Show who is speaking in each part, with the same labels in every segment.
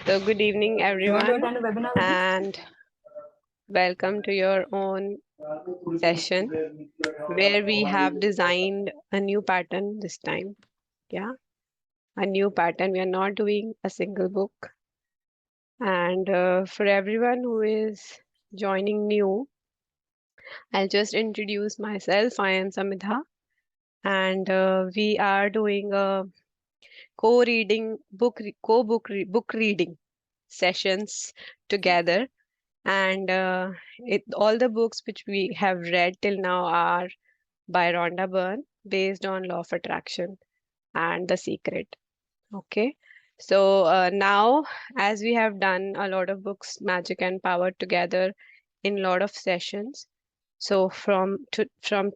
Speaker 1: So good evening,
Speaker 2: You want to
Speaker 1: everyone,
Speaker 2: attend a webinar with me?
Speaker 1: and welcome to your own session where we have designed a new pattern this time. Yeah, a new pattern. We are not doing a single book. And for everyone who is joining new, I'll just introduce myself. I am Samidha, and we are doing a co-reading book reading sessions together. And all the books which we have read till now are by Rhonda Byrne, based on Law of Attraction and The Secret. Okay. So now, as we have done a lot of books, Magic and Power, together in a lot of sessions. So from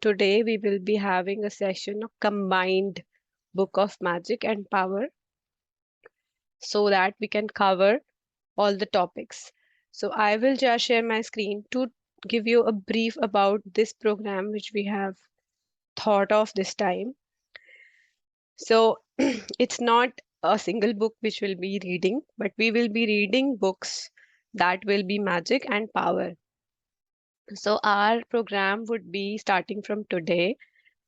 Speaker 1: today, we will be having a session of combined book of Magic and Power, so that we can cover all the topics. So I will just share my screen to give you a brief about this program which we have thought of this time. So it's not a single book which we'll be reading, but we will be reading books that will be magic and power. So our program would be starting from today,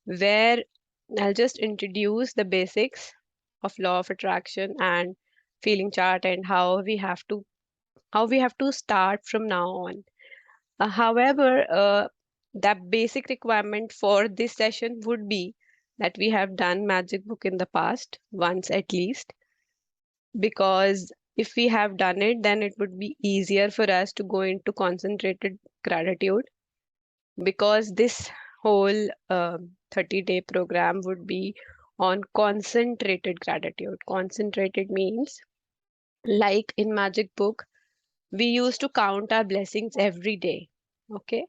Speaker 1: where I'll just introduce the basics of law of attraction and feeling chart and how we have to start from now on. However, the basic requirement for this session would be that we have done magic book in the past once at least, because if we have done it, then it would be easier for us to go into concentrated gratitude, because this whole 30-day program would be on concentrated gratitude. Concentrated means, like in magic book, we used to count our blessings every day. Okay.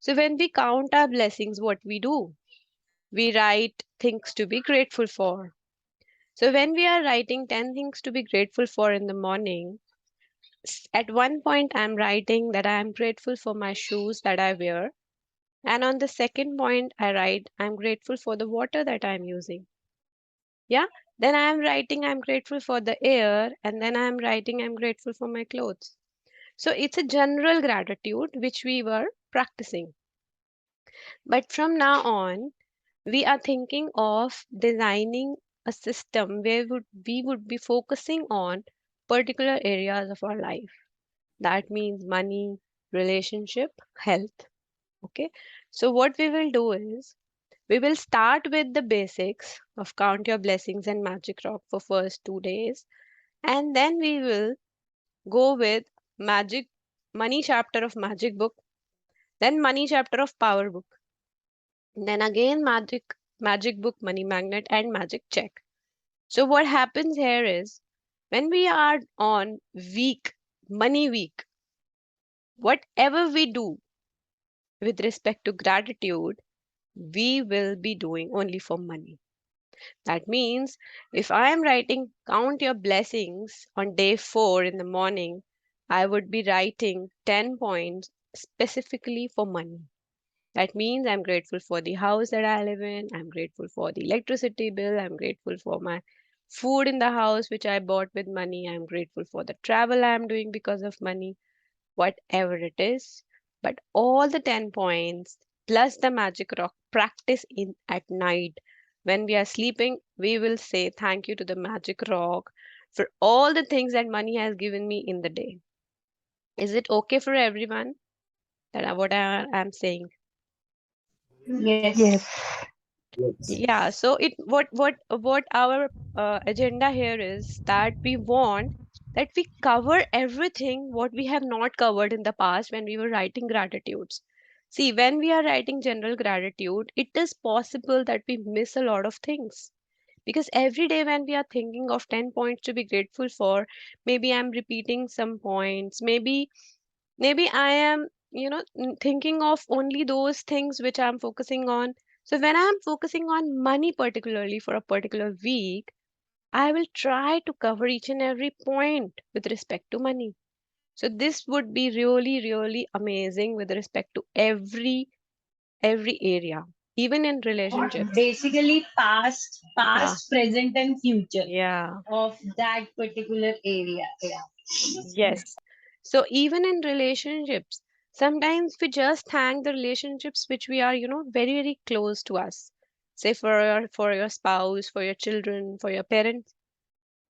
Speaker 1: So when we count our blessings, what we do? We write things to be grateful for. So when we are writing 10 things to be grateful for in the morning, at one point I'm writing that I am grateful for my shoes that I wear. And on the second point, I write I'm grateful for the water that I'm using. Yeah. Then I am writing I'm grateful for the air. And then I am writing I'm grateful for my clothes. So it's a general gratitude which we were practicing. But from now on, we are thinking of designing a system where we would be focusing on particular areas of our life. That means money, relationship, health. Okay. So what we will do is we will start with the basics of Count Your Blessings and Magic Rock for first 2 days. And then we will go with magic money chapter of magic book, then money chapter of power book, then again magic book, money magnet, and magic check. So what happens here is, when we are on week, money week, whatever we do with respect to gratitude, we will be doing only for money. That means if I am writing count your blessings on day 4 in the morning, I would be writing 10 points specifically for money. That means I'm grateful for the house that I live in. I'm grateful for the electricity bill. I'm grateful for my food in the house, which I bought with money. I'm grateful for the travel I'm doing because of money, whatever it is. But all the 10 points plus the magic rock practice in at night. When we are sleeping, we will say thank you to the magic rock for all the things that money has given me in the day. Is it okay for everyone that what I am saying?
Speaker 2: Yes.
Speaker 1: Yeah, so what our agenda here is that we want that we cover everything what we have not covered in the past when we were writing gratitudes. See, when we are writing general gratitude, it is possible that we miss a lot of things, because every day when we are thinking of 10 points to be grateful for, maybe I'm repeating some points, maybe I am thinking of only those things which I'm focusing on. So when I'm focusing on money particularly for a particular week, I will try to cover each and every point with respect to money. So this would be really amazing with respect to every area. even in relationships.
Speaker 2: Basically past,
Speaker 1: Yeah,
Speaker 2: present, and future
Speaker 1: yeah,
Speaker 2: of that particular area. Yeah.
Speaker 1: yes. So even in relationships, sometimes we just thank the relationships which we are, very, very close to us. Say for your spouse, for your children, for your parents.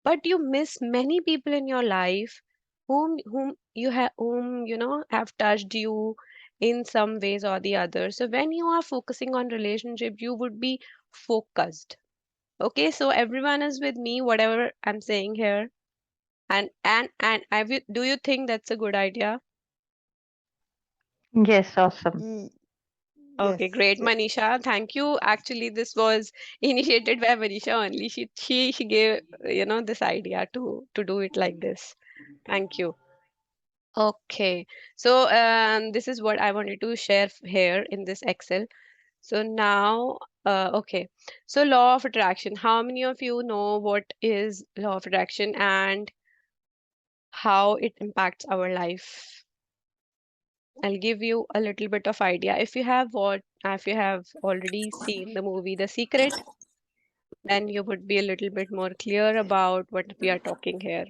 Speaker 1: But you miss many people in your life whom have touched you in some ways or the other. So when you are focusing on relationship, you would be focused. Okay, so everyone is with me, whatever I'm saying here. And do you think that's a good idea?
Speaker 3: Yes, awesome.
Speaker 4: Mm,
Speaker 1: Okay,
Speaker 4: yes,
Speaker 1: great,
Speaker 4: yes.
Speaker 1: Manisha. Thank you. Actually, this was initiated by Manisha only. She gave this idea to do it like this. Thank you. Okay, so this is what I wanted to share here in this Excel. So now, okay, so law of attraction. How many of you know what is law of attraction and how it impacts our life? I'll give you a little bit of idea. If you have already seen the movie The Secret, then you would be a little bit more clear about what we are talking here.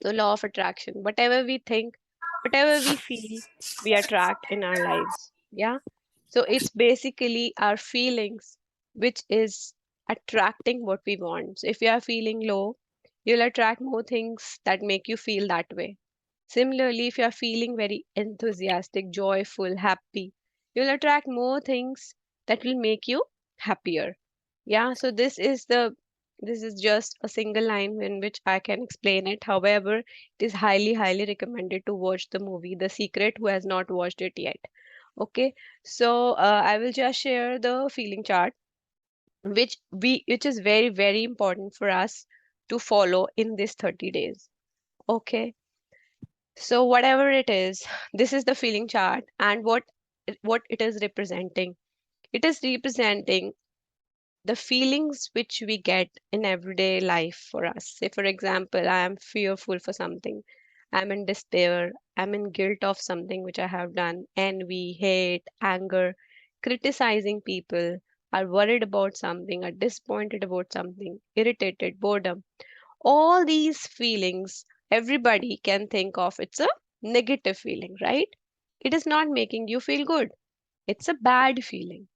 Speaker 1: So law of attraction, whatever we think, whatever we feel, we attract in our lives. Yeah. So it's basically our feelings which is attracting what we want. So if you are feeling low, you'll attract more things that make you feel that way. Similarly, if you are feeling very enthusiastic, joyful, happy, you'll attract more things that will make you happier. Yeah, so this is just a single line in which I can explain it. However, it is highly, highly recommended to watch the movie The Secret who has not watched it yet. Okay, so I will just share the feeling chart, which is very, very important for us to follow in this 30 days. Okay, so whatever it is, this is the feeling chart, and what it is representing. It is representing the feelings which we get in everyday life for us. Say, for example, I am fearful for something, I'm in despair, I'm in guilt of something which I have done, envy, hate, anger, criticizing people, are worried about something, are disappointed about something, irritated, boredom. All these feelings, everybody can think of it's a negative feeling, right? It is not making you feel good. It's a bad feeling.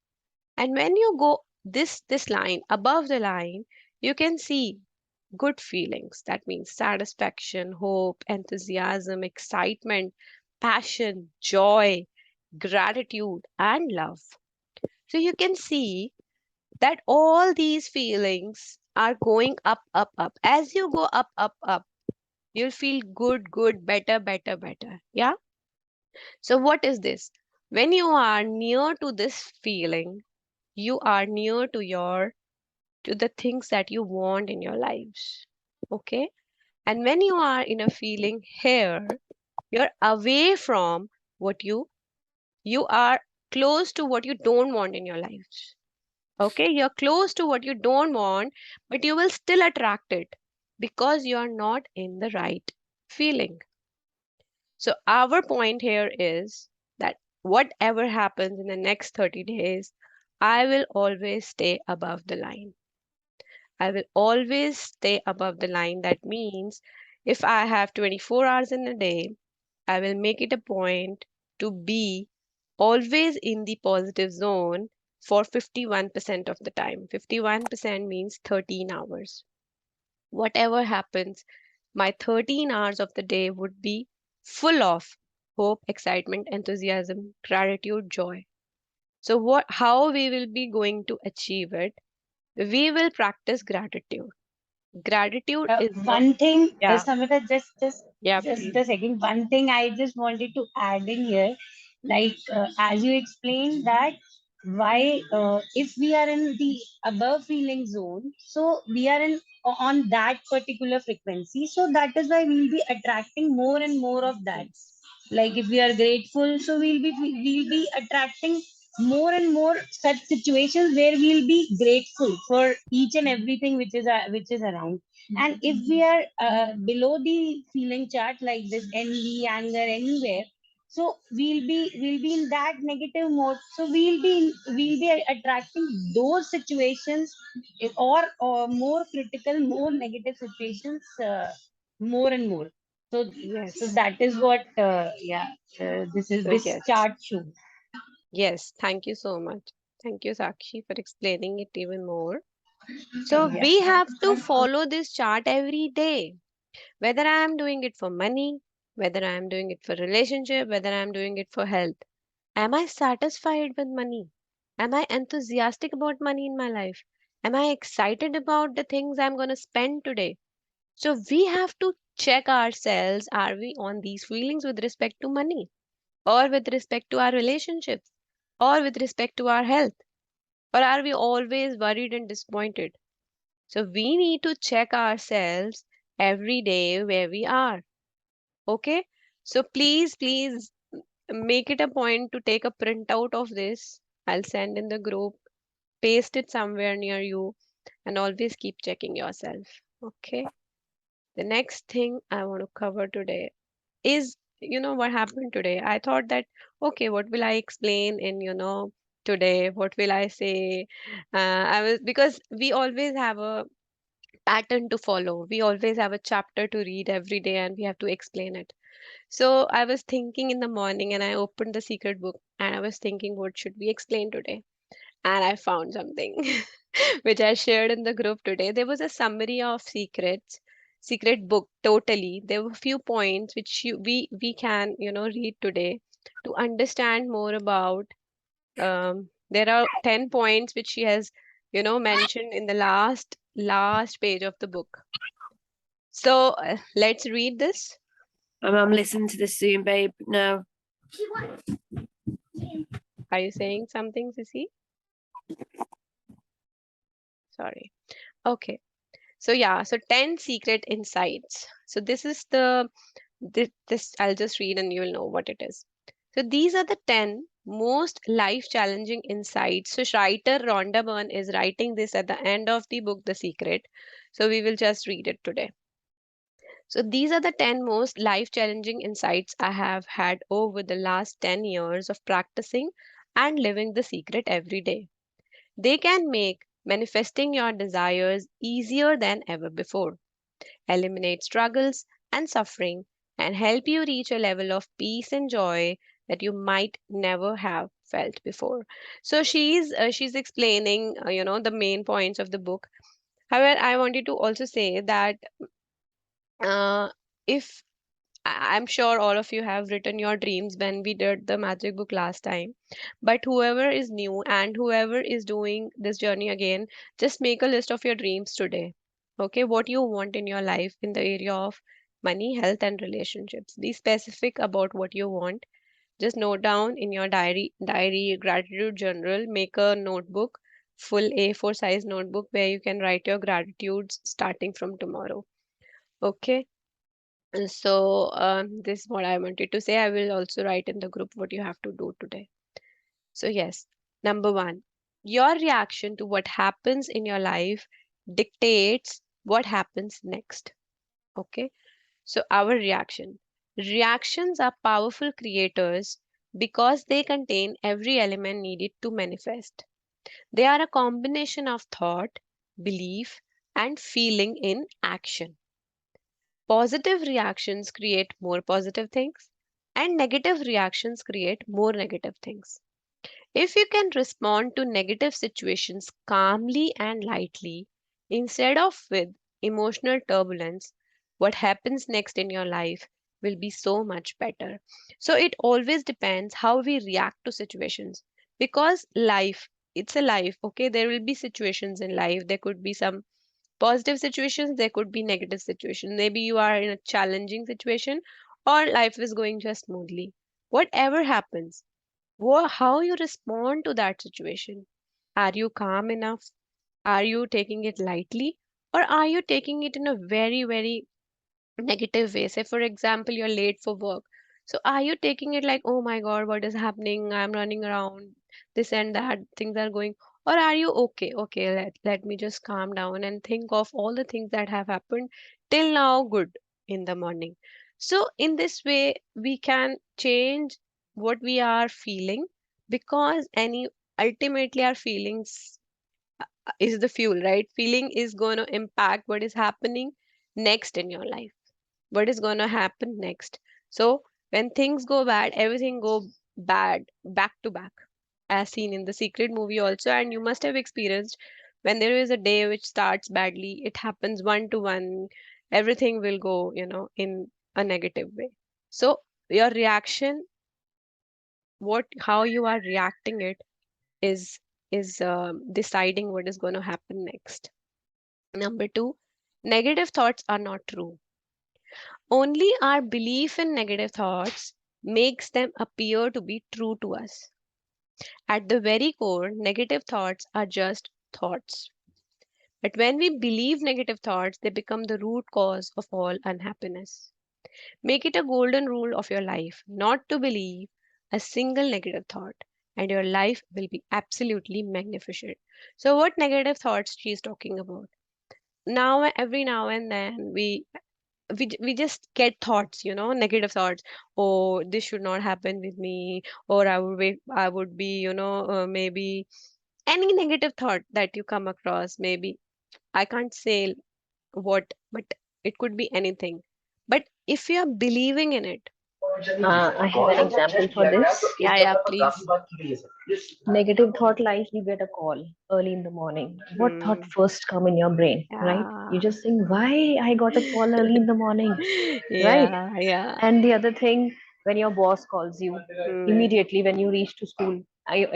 Speaker 1: And when you go this line above the line, you can see good feelings. That means satisfaction, hope, enthusiasm, excitement, passion, joy, gratitude, and love. So you can see that all these feelings are going up, up, up. As you go up, up, up, you'll feel good, good, better, better, better. Yeah. So what is this? When you are near to this feeling, you are near to the things that you want in your lives. Okay? And when you are in a feeling here, you're away from what you are close to what you don't want in your lives. Okay? You're close to what you don't want, but you will still attract it because you are not in the right feeling. So our point here is that whatever happens in the next 30 days, I will always stay above the line. I will always stay above the line. That means if I have 24 hours in a day, I will make it a point to be always in the positive zone for 51% of the time. 51% means 13 hours. Whatever happens, my 13 hours of the day would be full of hope, excitement, enthusiasm, gratitude, joy. So how we will be going to achieve it? We will practice gratitude. Gratitude is the
Speaker 2: One thing,
Speaker 1: yeah,
Speaker 2: Samita,
Speaker 1: yeah,
Speaker 2: just
Speaker 1: please.
Speaker 2: a second. One thing I just wanted to add in here, like as you explained that why if we are in the above feeling zone, so we are in on that particular frequency, so that is why we'll be attracting more and more of that. Like if we are grateful, so we'll be attracting more and more such situations where we'll be grateful for each and everything which is around. And if we are below the feeling chart like this envy, anger, anywhere, So we'll be in that negative mode. So we'll be attracting those situations, or more critical, more negative situations, more and more. So so
Speaker 1: Yes.
Speaker 2: that is what, yeah,
Speaker 1: So
Speaker 2: this
Speaker 1: yes.
Speaker 2: chart shows.
Speaker 1: Yes. Thank you so much. Thank you, Sakshi, for explaining it even more. So
Speaker 2: Yeah.
Speaker 1: we have to follow this chart every day, whether I am doing it for money, whether I am doing it for relationship, whether I am doing it for health. Am I satisfied with money? Am I enthusiastic about money in my life? Am I excited about the things I'm going to spend today? So we have to check ourselves, are we on these feelings with respect to money, or with respect to our relationships, or with respect to our health? Or are we always worried and disappointed? So we need to check ourselves every day where we are. Okay? So please make it a point to take a printout of this. I'll send in the group, paste it somewhere near you, and always keep checking yourself. Okay? The next thing I want to cover today is, what happened today. I thought that, okay, what will I explain in, today? What will I say? I was, because we always have a pattern to follow. We always have a chapter to read every day and we have to explain it. So I was thinking in the morning and I opened the secret book and I was thinking, what should we explain today? And I found something which I shared in the group today. There was a summary of secret book totally. There were few points which we can, read today to understand more about. There are 10 points which she has, mentioned in the last page of the book. So let's read this.
Speaker 3: My mum listen to this soon, babe. No.
Speaker 1: Are you saying something, Sissy? Sorry. Okay. So yeah, so 10 secret insights. So this is this I'll just read and you'll know what it is. So these are the 10 most life challenging insights. So writer Rhonda Byrne is writing this at the end of the book The Secret. So we will just read it today. So these are the 10 most life challenging insights I have had over the last 10 years of practicing and living the secret every day. They can make manifesting your desires easier than ever before, eliminate struggles and suffering, and help you reach a level of peace and joy that you might never have felt before. So she's explaining, the main points of the book. However, I wanted to also say that uh, if I'm sure all of you have written your dreams when we did the magic book last time. But whoever is new and whoever is doing this journey again, just make a list of your dreams today. Okay, what you want in your life in the area of money, health, and relationships. Be specific about what you want. Just note down in your diary, gratitude journal, make a notebook, full A4 size notebook where you can write your gratitudes starting from tomorrow. Okay. So, this is what I wanted to say. I will also write in the group what you have to do today. So, yes, number one, your reaction to what happens in your life dictates what happens next. Okay, so our reaction. Reactions are powerful creators because they contain every element needed to manifest. They are a combination of thought, belief, and feeling in action. Positive reactions create more positive things, and negative reactions create more negative things. If you can respond to negative situations calmly and lightly, instead of with emotional turbulence, what happens next in your life will be so much better. So it always depends how we react to situations, because life, it's a life. Okay, there will be situations in life. There could be some positive situations, there could be negative situations. Maybe you are in a challenging situation or life is going just smoothly. Whatever happens, how you respond to that situation. Are you calm enough? Are you taking it lightly? Or are you taking it in a very negative way? Say, for example, you're late for work. So are you taking it like, oh my God, what is happening? I'm running around, this and that, things are going. Or are you okay? Okay, let me just calm down and think of all the things that have happened till now good in the morning. So in this way, we can change what we are feeling, because any ultimately our feelings is the fuel, right? Feeling is going to impact what is happening next in your life, what is going to happen next. So when things go bad, everything go bad back to back, as seen in the Secret movie also. And you must have experienced, when there is a day which starts badly, it happens one to one, everything will go, in a negative way. So your reaction, what how you are reacting it, is deciding what is going to happen next. Number two, negative thoughts are not true. Only our belief in negative thoughts makes them appear to be true to us. At the very core, negative thoughts are just thoughts. But when we believe negative thoughts, they become the root cause of all unhappiness. Make it a golden rule of your life not to believe a single negative thought, and your life will be absolutely magnificent. So, what negative thoughts she is talking about? Every now and then, we just get thoughts, negative thoughts. Oh, this should not happen with me, or I would be, maybe any negative thought that you come across. Maybe I can't say what, but it could be anything. But if you're believing in it,
Speaker 4: I have an example for this.
Speaker 1: yeah, yeah, please.
Speaker 4: Negative thought, like you get a call early in the morning. What thought
Speaker 1: Hmm.
Speaker 4: first come in your brain, right? You
Speaker 1: Yeah.
Speaker 4: just think, why I got a call early in the morning, right?
Speaker 1: Yeah, yeah.
Speaker 4: And the other thing, when your boss calls you,
Speaker 1: Hmm.
Speaker 4: immediately when you reach to school,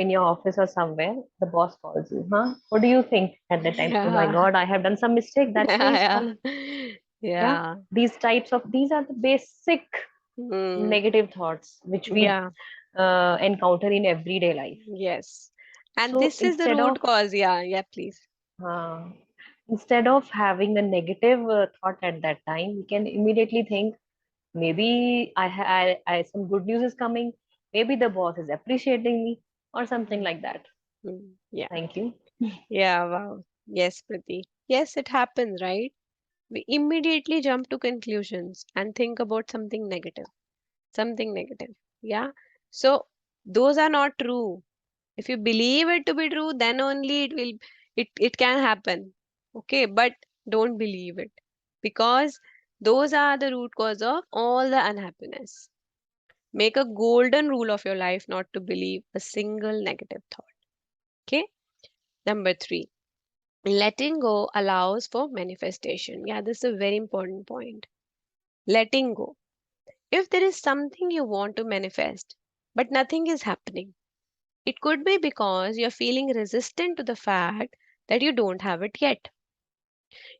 Speaker 4: in your office or somewhere, the boss calls you. Huh? What do you think at that time? Oh my
Speaker 1: Yeah.
Speaker 4: God, I have done some mistake. That's why he's
Speaker 1: Yeah,
Speaker 4: calling.
Speaker 1: yeah.
Speaker 4: Yeah.
Speaker 1: Yeah.
Speaker 4: These are the basic
Speaker 1: Hmm.
Speaker 4: negative thoughts which we
Speaker 1: Yeah.
Speaker 4: encounter in everyday life.
Speaker 1: Yes. And
Speaker 4: So
Speaker 1: this is the root cause. Yeah, yeah, please.
Speaker 4: uh, instead of having a negative thought at that time, we can immediately think, maybe some good news is coming. Maybe the boss is appreciating me or something like that.
Speaker 1: Yeah.
Speaker 4: Thank you.
Speaker 1: Yeah, wow. Yes, Priti. Yes, it happens, right? We immediately jump to conclusions and think about something negative. Something negative. Yeah. So those are not true. If you believe it to be true, then only it can happen. Okay, but don't believe it, because those are the root cause of all the unhappiness. Make a golden rule of your life not to believe a single negative thought. Okay. Number three, letting go allows for manifestation. Yeah, this is a very important point. Letting go. If there is something you want to manifest, but nothing is happening, it could be because you're feeling resistant to the fact that you don't have it yet.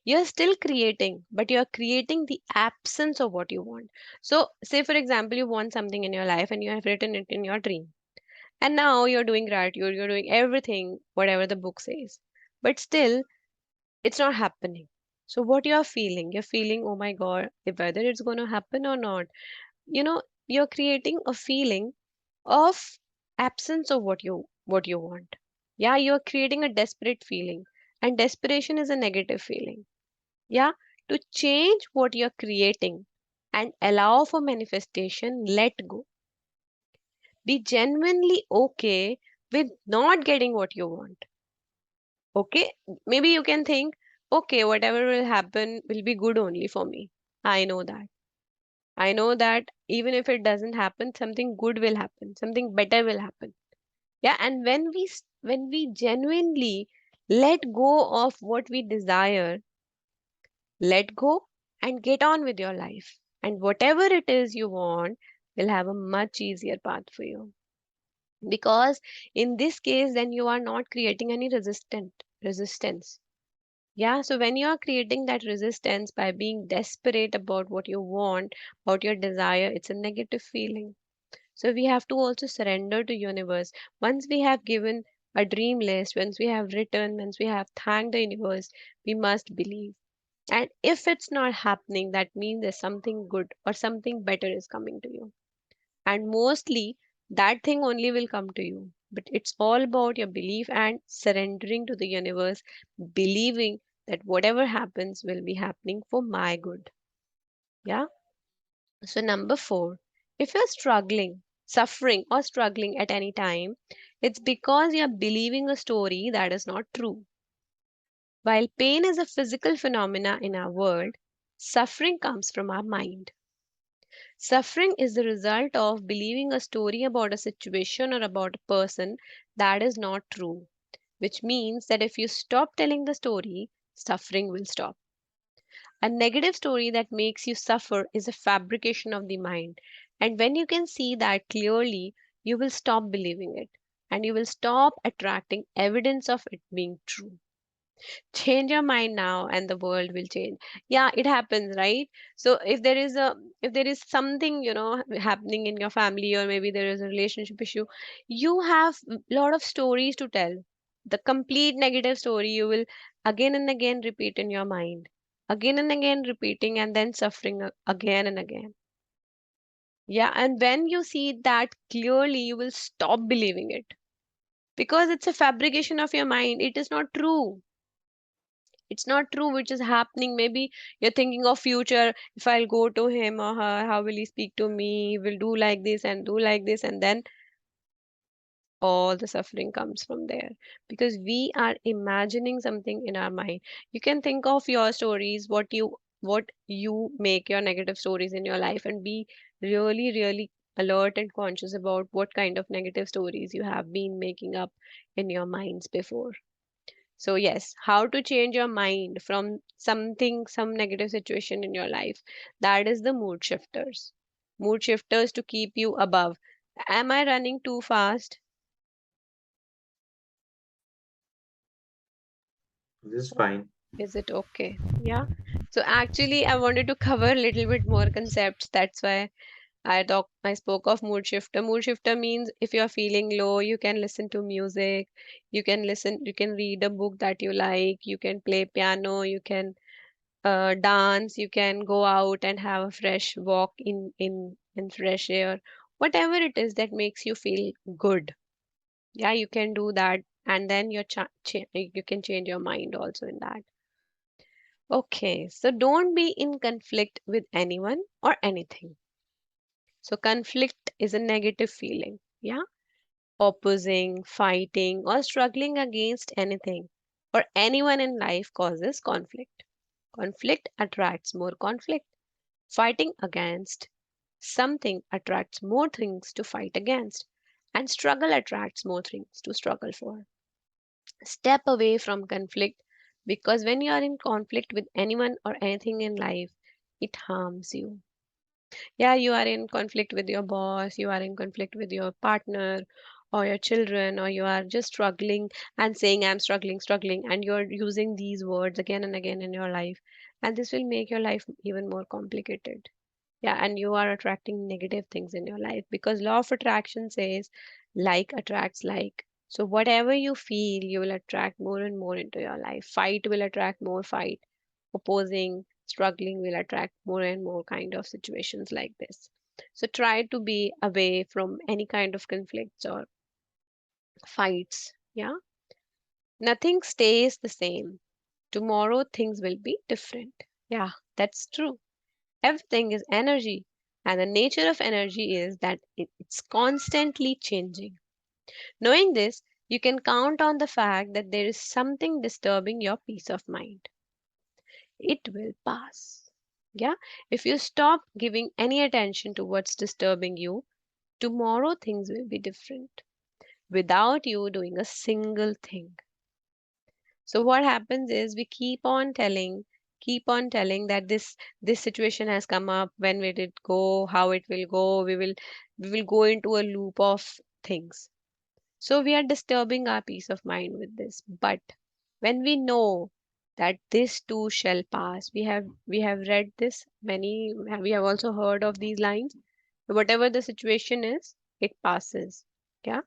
Speaker 1: You're still creating, but you're creating the absence of what you want. So, say for example, you want something in your life and you have written it in your dream. And now you're doing gratitude, you're doing everything, whatever the book says. But still, it's not happening. So, what you're feeling, oh my God, if whether it's going to happen or not, you know, you're creating a feeling of absence of what you want. Yeah, you're creating a desperate feeling, and desperation is a negative feeling. Yeah, to change what you're creating and allow for manifestation, let go. Be genuinely okay with not getting what you want. Okay, maybe you can think, okay, whatever will happen will be good only for me. I know that. I know that even if it doesn't happen, something good will happen, something better will happen. Yeah, and when we genuinely let go of what we desire, let go and get on with your life. And whatever it is you want will have a much easier path for you. Because in this case, then you are not creating any resistance. Yeah, so when you are creating that resistance by being desperate about what you want, about your desire, it's a negative feeling. So we have to also surrender to universe. Once we have given a dream list, once we have written, once we have thanked the universe, we must believe. And if it's not happening, that means there's something good or something better is coming to you. And mostly that thing only will come to you. But it's all about your belief and surrendering to the universe, believing that whatever happens will be happening for my good. Yeah. So number 4, if you're suffering or struggling at any time, it's because you're believing a story that is not true. While pain is a physical phenomena in our world, suffering comes from our mind. Suffering is the result of believing a story about a situation or about a person that is not true, which means that if you stop telling the story, suffering will stop. A negative story that makes you suffer is a fabrication of the mind. And when you can see that clearly, you will stop believing it and you will stop attracting evidence of it being true. Change your mind now and the world will change. Yeah, it happens, right? So if there is something, happening in your family, or maybe there is a relationship issue, you have a lot of stories to tell. The complete negative story you will again and again repeat in your mind, again and again repeating, and then suffering again and again. Yeah, and when you see that clearly, you will stop believing it because it's a fabrication of your mind. It is not true. It's not true which is happening. Maybe you're thinking of future. If I'll go to him or her, how will he speak to me? He will do like this and do like this, and then all the suffering comes from there because we are imagining something in our mind. You can think of your stories, what you make your negative stories in your life, and be really really alert and conscious about what kind of negative stories you have been making up in your minds before. So, yes, how to change your mind from some negative situation in your life. That is the mood shifters. Mood shifters to keep you above. Am I running too fast?
Speaker 5: This is fine.
Speaker 1: Is it okay? Yeah. So, actually, I wanted to cover a little bit more concepts. That's why I spoke of mood shifter. Mood shifter means if you're feeling low, you can listen to music, you can read a book that you like, you can play piano, you can dance, you can go out and have a fresh walk in fresh air, whatever it is that makes you feel good. Yeah, you can do that, and then you can change your mind also in that. Okay, so don't be in conflict with anyone or anything. So conflict is a negative feeling. Yeah, opposing, fighting, or struggling against anything or anyone in life causes conflict. Conflict attracts more conflict. Fighting against something attracts more things to fight against, and struggle attracts more things to struggle for. Step away from conflict because when you are in conflict with anyone or anything in life, it harms you. Yeah, you are in conflict with your boss, you are in conflict with your partner or your children, or you are just struggling and saying, I'm struggling, struggling, and you're using these words again and again in your life. And this will make your life even more complicated. Yeah, and you are attracting negative things in your life because law of attraction says like attracts like. So whatever you feel, you will attract more and more into your life. Fight will attract more fight. Opposing, struggling will attract more and more kind of situations like this. So try to be away from any kind of conflicts or fights. Yeah, nothing stays the same. Tomorrow things will be different. Yeah, that's true. Everything is energy, and the nature of energy is that it's constantly changing. Knowing this, you can count on the fact that there is something disturbing your peace of mind. It will pass. Yeah, if you stop giving any attention to what's disturbing you, tomorrow things will be different without you doing a single thing. So what happens is we keep on telling that this situation has come up, when will it go, how it will go, we will go into a loop of things. So we are disturbing our peace of mind with this. But when we know that this too shall pass, we have read this many, we have also heard of these lines. Whatever the situation is, it passes. Yeah,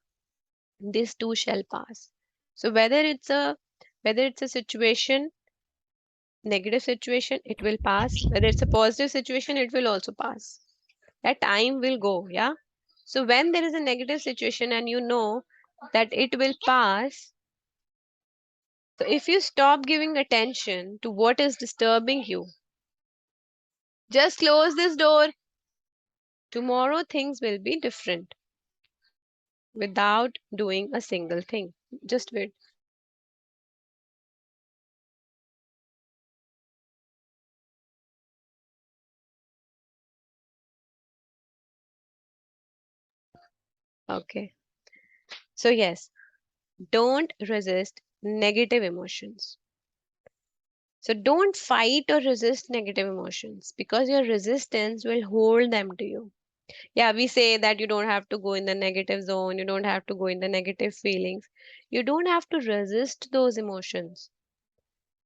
Speaker 1: this too shall pass. So whether it's a situation, negative situation, it will pass. Whether it's a positive situation, it will also pass. That time will go. Yeah. So when there is a negative situation and you know that it will pass, so if you stop giving attention to what is disturbing you, just close this door. Tomorrow things will be different without doing a single thing. Just wait. Okay. So, yes, don't resist negative emotions. So, don't fight or resist negative emotions because your resistance will hold them to you. Yeah, we say that you don't have to go in the negative zone, you don't have to go in the negative feelings. You don't have to resist those emotions.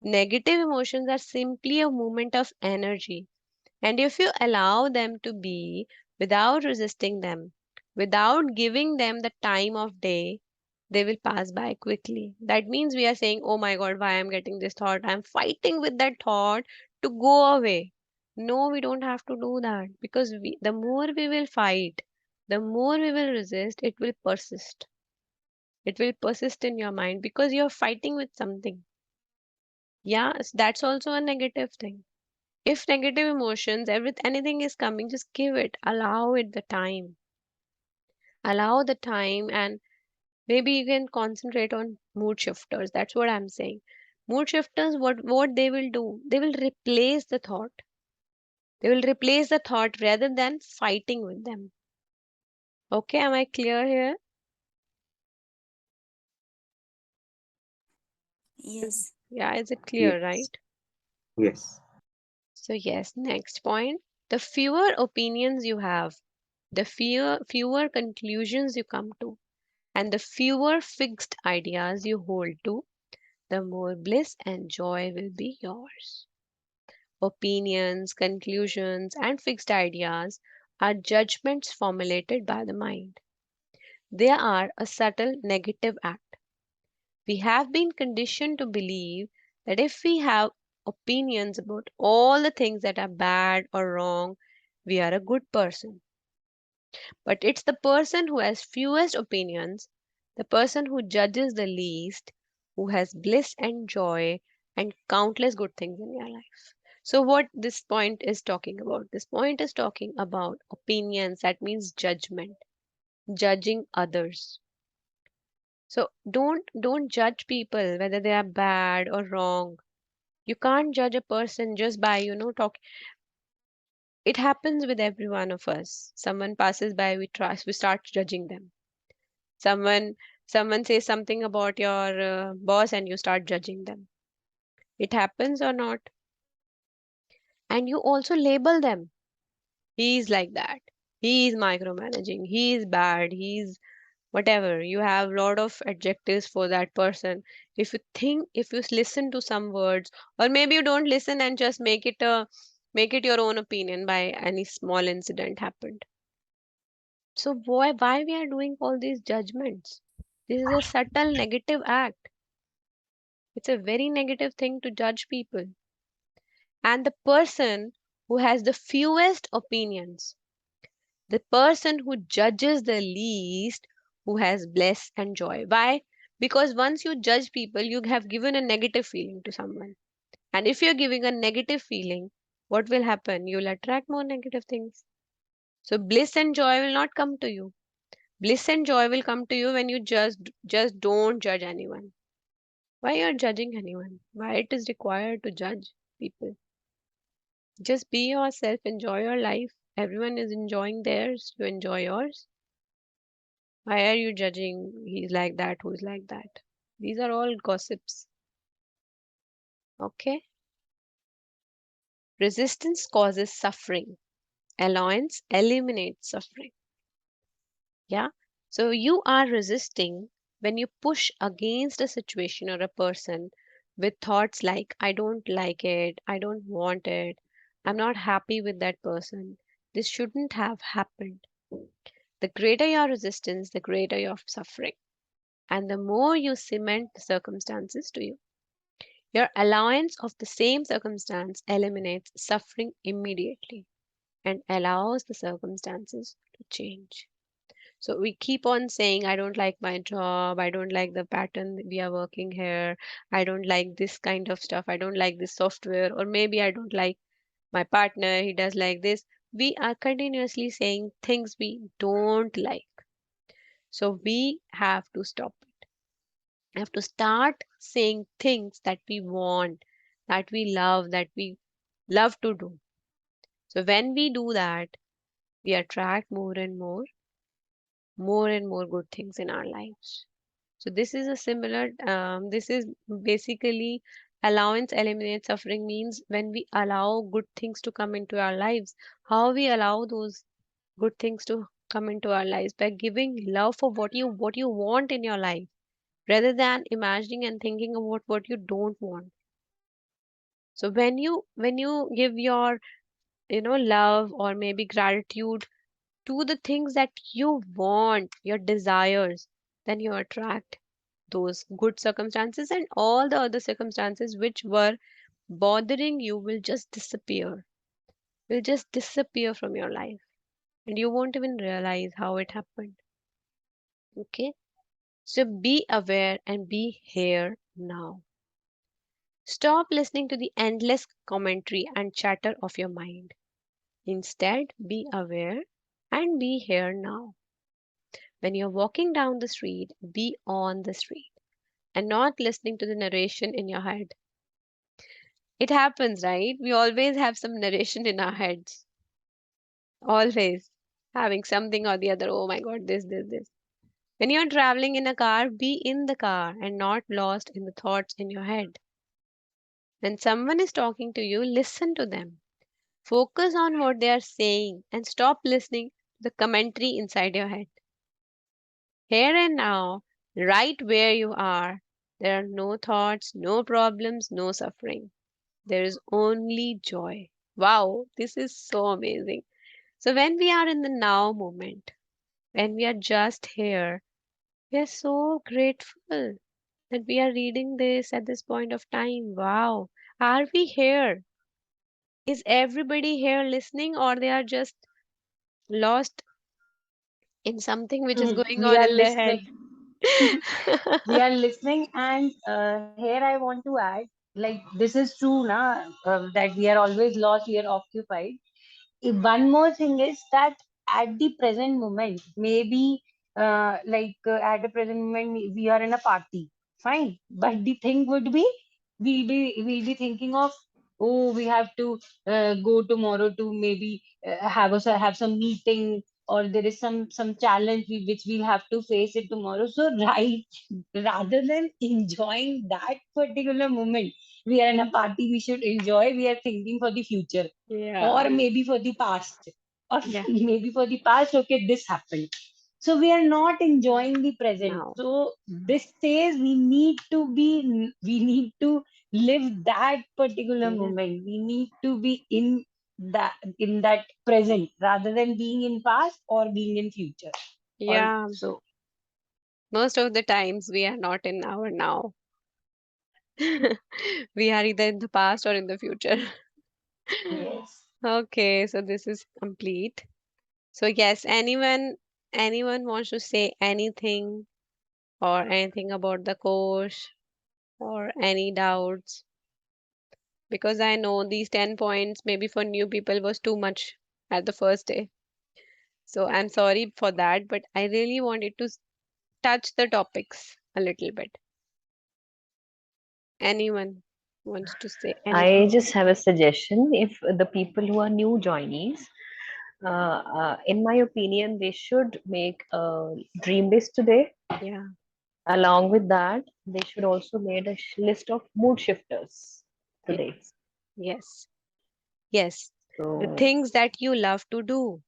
Speaker 1: Negative emotions are simply a movement of energy. And if you allow them to be without resisting them, without giving them the time of day, they will pass by quickly. That means we are saying, oh my God, why I'm getting this thought? I'm fighting with that thought to go away. No, we don't have to do that because the more we will fight, the more we will resist, it will persist. It will persist in your mind because you're fighting with something. Yes, that's also a negative thing. If negative emotions, anything is coming, just give it, allow it the time. Allow the time, and maybe you can concentrate on mood shifters. That's what I'm saying. Mood shifters, what they will do, they will replace the thought. They will replace the thought rather than fighting with them. Okay, am I clear here?
Speaker 5: Yes.
Speaker 1: Yeah, is it clear,
Speaker 6: Yes.
Speaker 1: right?
Speaker 6: Yes.
Speaker 1: So yes, next point. The fewer opinions you have, the fewer conclusions you come to, and the fewer fixed ideas you hold to, the more bliss and joy will be yours. Opinions, conclusions, and fixed ideas are judgments formulated by the mind. They are a subtle negative act. We have been conditioned to believe that if we have opinions about all the things that are bad or wrong, we are a good person. But it's the person who has fewest opinions, the person who judges the least, who has bliss and joy and countless good things in your life. So, what this point is talking about? This point is talking about opinions, that means judgment, judging others. So don't judge people whether they are bad or wrong. You can't judge a person just by, talk. It happens with every one of us. Someone passes by, we start judging them. Someone someone says something about your boss and you start judging them. It happens or not? And you also label them. He's like that. He's micromanaging. He's bad. He's whatever. You have a lot of adjectives for that person. If you listen to some words, or maybe you don't listen and just make it your own opinion by any small incident happened. So why we are doing all these judgments? This is a subtle negative act. It's a very negative thing to judge people. And the person who has the fewest opinions, the person who judges the least, who has bliss and joy. Why? Because once you judge people, you have given a negative feeling to someone. And if you're giving a negative feeling, what will happen? You'll attract more negative things. So bliss and joy will not come to you. Bliss and joy will come to you when you just don't judge anyone. Why you're judging anyone? Why it is required to judge people? Just be yourself, enjoy your life. Everyone is enjoying theirs, you enjoy yours. Why are you judging he's like that, who's like that? These are all gossips. Okay? Resistance causes suffering. Allowance eliminates suffering. Yeah? So you are resisting when you push against a situation or a person with thoughts like, I don't like it, I don't want it, I'm not happy with that person. This shouldn't have happened. The greater your resistance, the greater your suffering. And the more you cement the circumstances to you. Your allowance of the same circumstance eliminates suffering immediately and allows the circumstances to change. So we keep on saying, I don't like my job, I don't like the pattern we are working here, I don't like this kind of stuff, I don't like this software, or maybe I don't like my partner, he does like this. we are continuously saying things we don't like. So we have to stop it. We have to start saying things that we want, that we love, that we love to do. So when we do that, we attract more and more good things in our lives. So this is a similar, this is basically allowance eliminates suffering means when we allow good things to come into our lives, how we allow those good things to come into our lives by giving love for what you want in your life rather than imagining and thinking about what you don't want. So when you give your love or maybe gratitude to the things that you want, your desires, then you attract those good circumstances, and all the other circumstances which were bothering you will just disappear from your life, and you won't even realize how it happened. Okay, so be aware and be here now. Stop listening to the endless commentary and chatter of your mind. Instead, be aware and be here now. When you're walking down the street, be on the street and not listening to the narration in your head. It happens, right? We always have some narration in our heads. Always having something or the other. Oh my God, this. When you're traveling in a car, be in the car and not lost in the thoughts in your head. When someone is talking to you, listen to them. Focus on what they are saying and stop listening to the commentary inside your head. Here and now, right where you are, there are no thoughts, no problems, no suffering. There is only joy. Wow, this is so amazing. So, when we are in the now moment, when we are just here, we are so grateful that we are reading this at this point of time. Wow, are we here? Is everybody here listening, or they are just lost in something which is going
Speaker 2: We
Speaker 1: on
Speaker 2: are
Speaker 1: in their head?
Speaker 2: listening. We are listening, and here I want to add, like, this is true, na, that we are always lost, we are occupied. One more thing is that at the present moment, maybe at the present moment we are in a party, fine. But the thing would be, we'll be thinking of, oh, we have to go tomorrow to maybe have some meeting, or there is some challenge which we'll have to face it tomorrow. So right, rather than enjoying that particular moment, we are in a party, we should enjoy. We are thinking for the future,
Speaker 1: Yeah,
Speaker 2: or maybe for the past, or
Speaker 1: yeah,
Speaker 2: maybe for the past. Okay, this happened, so we are not enjoying the present.
Speaker 1: now.
Speaker 2: So this says we need to live that particular
Speaker 1: Yeah,
Speaker 2: moment. We need to be in that present rather than being in past or being in future.
Speaker 1: yeah.
Speaker 2: Also,
Speaker 1: Most of the times we are not in our now. We are either in the past or in the future.
Speaker 2: yes.
Speaker 1: Okay, so this is complete. So yes, anyone wants to say anything or anything about the course or any doubts? Because I know these 10 points maybe for new people was too much at the first day. So I'm sorry for that, but I really wanted to touch the topics a little bit. Anyone wants to say
Speaker 4: I
Speaker 1: anything?
Speaker 4: just have a suggestion. If the people who are new joinees, in my opinion, they should make a dream list today.
Speaker 1: Yeah,
Speaker 4: Along with that, they should also make a list of mood shifters today.
Speaker 1: yes, yes, yes. The
Speaker 4: So,
Speaker 1: things that you love to do,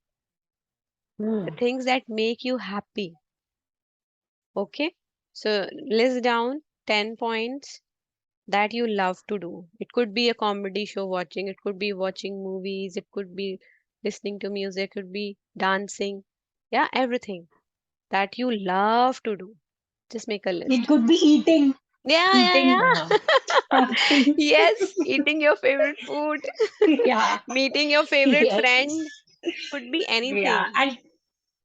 Speaker 1: the
Speaker 4: hmm,
Speaker 1: things that make you happy. Okay, so list down 10 points that you love to do. It could be a comedy show watching, it could be watching movies, it could be listening to music, it could be dancing. Yeah, everything that you love to do. Just make a
Speaker 2: It
Speaker 1: list.
Speaker 2: could be eating,
Speaker 1: Yeah,
Speaker 2: eating
Speaker 4: uh-huh.
Speaker 2: something.
Speaker 1: Yes, eating your favorite food,
Speaker 2: Yeah.
Speaker 1: meeting your favorite
Speaker 2: Yes.
Speaker 1: friend, could be
Speaker 2: Yeah.
Speaker 1: anything.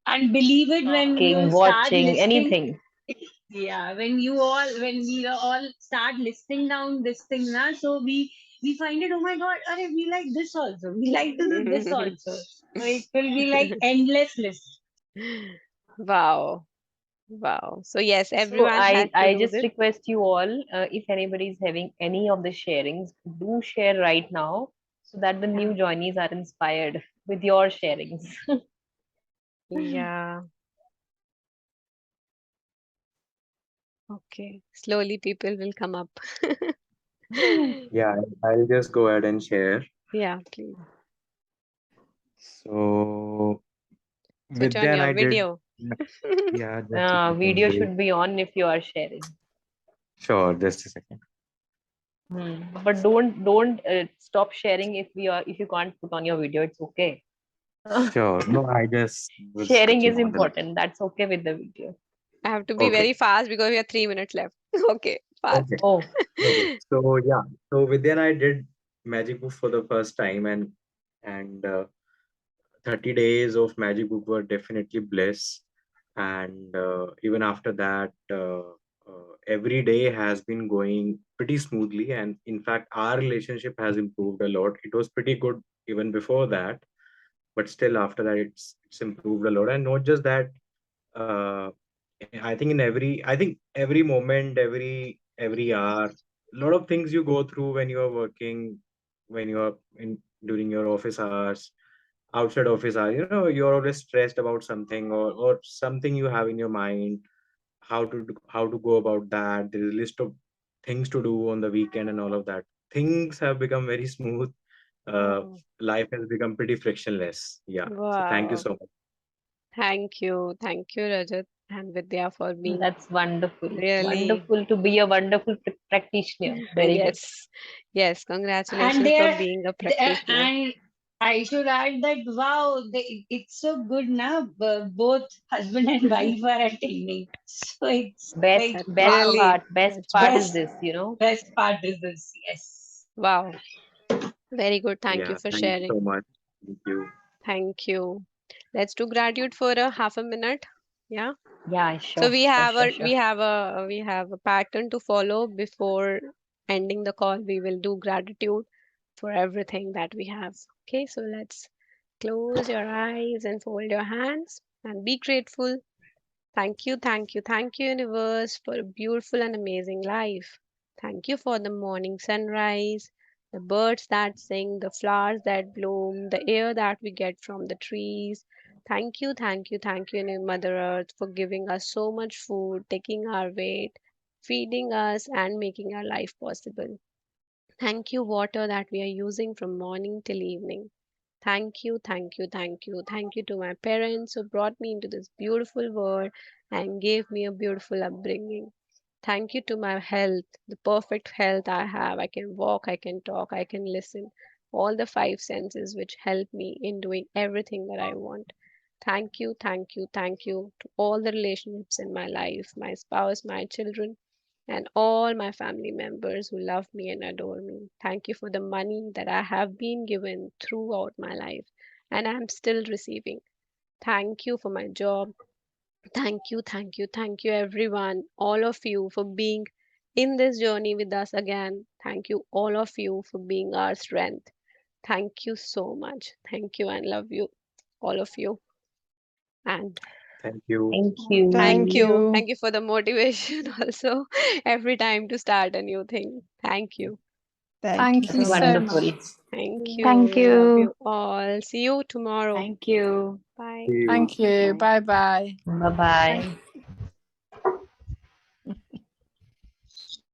Speaker 2: And believe it, when
Speaker 4: Talking,
Speaker 2: you start
Speaker 4: watching,
Speaker 2: listing,
Speaker 4: anything.
Speaker 2: yeah, when we all start listing down this thing now, so we find it, oh my God, arey, we like this also. We like to do this also. So it will be like endless list.
Speaker 1: Wow. Wow. So yes,
Speaker 4: So
Speaker 1: everyone has to
Speaker 4: I
Speaker 1: do
Speaker 4: just
Speaker 1: this.
Speaker 4: request you all, if anybody is having any of the sharings, do share right now so that the new joinees are inspired with your sharings.
Speaker 1: Yeah. Okay. Slowly people will come up.
Speaker 5: Yeah, I'll just go ahead and share.
Speaker 1: Yeah, please.
Speaker 5: So
Speaker 1: Switch
Speaker 5: with
Speaker 1: on
Speaker 5: then
Speaker 1: your
Speaker 5: I did,
Speaker 1: video.
Speaker 5: yeah, just a second,
Speaker 4: Video
Speaker 5: wait.
Speaker 4: should be on if you are sharing.
Speaker 5: Sure, just a second.
Speaker 4: But don't stop sharing if you can't put on your video. It's okay.
Speaker 5: Sure. No, I just was
Speaker 4: Sharing
Speaker 5: switching
Speaker 4: is
Speaker 5: on the.
Speaker 4: important. That's okay with the video.
Speaker 1: I have to be
Speaker 5: Okay.
Speaker 1: very fast because we have 3 minutes left. Okay, fast.
Speaker 5: Okay.
Speaker 4: Oh,
Speaker 5: Okay. So yeah. So with then I did Magic Book for the first time, and 30 days of Magic Book were definitely bliss. And even after that, every day has been going pretty smoothly. And in fact, our relationship has improved a lot. It was pretty good even before that, but still after that, it's improved a lot. And not just that, uh, I think every moment, every hour, a lot of things you go through when you are working, when you are in during your office hours, outside office hours, you're always stressed about something, or something you have in your mind, how to go about that. There is a list of things to do on the weekend and all of that. Things have become very smooth. uh,
Speaker 1: Oh,
Speaker 5: Life has become pretty frictionless. Yeah, so thank you
Speaker 1: wow.
Speaker 5: so much.
Speaker 1: Thank you. Thank you, Rajat and Vidya, for being
Speaker 4: that's wonderful.
Speaker 1: really,
Speaker 4: Wonderful to be a wonderful practitioner. Very good.
Speaker 1: yes. Yes,
Speaker 2: And
Speaker 1: congratulations for being a practitioner.
Speaker 2: and I should add that wow, it's so good now. Both husband and wife are attending, so it's
Speaker 4: Best
Speaker 2: like
Speaker 1: That's
Speaker 4: best
Speaker 2: wow.
Speaker 1: really,
Speaker 4: part, best
Speaker 1: that's
Speaker 4: part
Speaker 1: really,
Speaker 4: is
Speaker 2: Best
Speaker 4: this, you know.
Speaker 2: best part is this. Yes.
Speaker 1: wow. Very good. Thank you
Speaker 5: Yeah,
Speaker 1: for
Speaker 5: thank you
Speaker 1: sharing.
Speaker 5: so much. Thank you.
Speaker 1: Thank you. Let's do gratitude for a half a minute. Yeah.
Speaker 4: Yeah,
Speaker 1: So
Speaker 4: sure,
Speaker 1: we
Speaker 4: sure,
Speaker 1: have
Speaker 4: sure,
Speaker 1: a
Speaker 4: sure.
Speaker 1: we have a pattern to follow before ending the call. We will do gratitude for everything that we have. Okay, so let's close your eyes and fold your hands and be grateful. Thank you, thank you, thank you, universe, for a beautiful and amazing life. Thank you for the morning sunrise, the birds that sing, the flowers that bloom, the air that we get from the trees. Thank you, thank you, thank you, Mother Earth, for giving us so much food, taking our weight, feeding us, and making our life possible. Thank you, water that we are using from morning till evening. Thank you, thank you, thank you. Thank you to my parents who brought me into this beautiful world and gave me a beautiful upbringing. Thank you to my health, the perfect health I have. I can walk, I can talk, I can listen. All the five senses which help me in doing everything that I want. Thank you, thank you, thank you to all the relationships in my life, my spouse, my children, and all my family members who love me and adore me. Thank you for the money that I have been given throughout my life and I am still receiving. Thank you for my job. Thank you, thank you, thank you, everyone, all of you, for being in this journey with us again. Thank you, all of you, for being our strength. Thank you so much. Thank you and love you, all of you. And
Speaker 5: Thank you.
Speaker 4: Thank
Speaker 1: thank
Speaker 6: Thank
Speaker 4: you.
Speaker 1: you.
Speaker 6: you.
Speaker 1: Thank you for the motivation also every time to start a new thing. Thank you.
Speaker 6: Thank you
Speaker 3: Thank you
Speaker 6: so
Speaker 3: so
Speaker 6: much.
Speaker 4: Wonderful.
Speaker 3: much.
Speaker 1: Thank
Speaker 6: Thank
Speaker 1: you. Love
Speaker 6: you.
Speaker 1: you all. See you tomorrow.
Speaker 3: Thank you.
Speaker 1: Bye.
Speaker 5: See you.
Speaker 3: Thank you. Bye bye.
Speaker 4: Bye bye.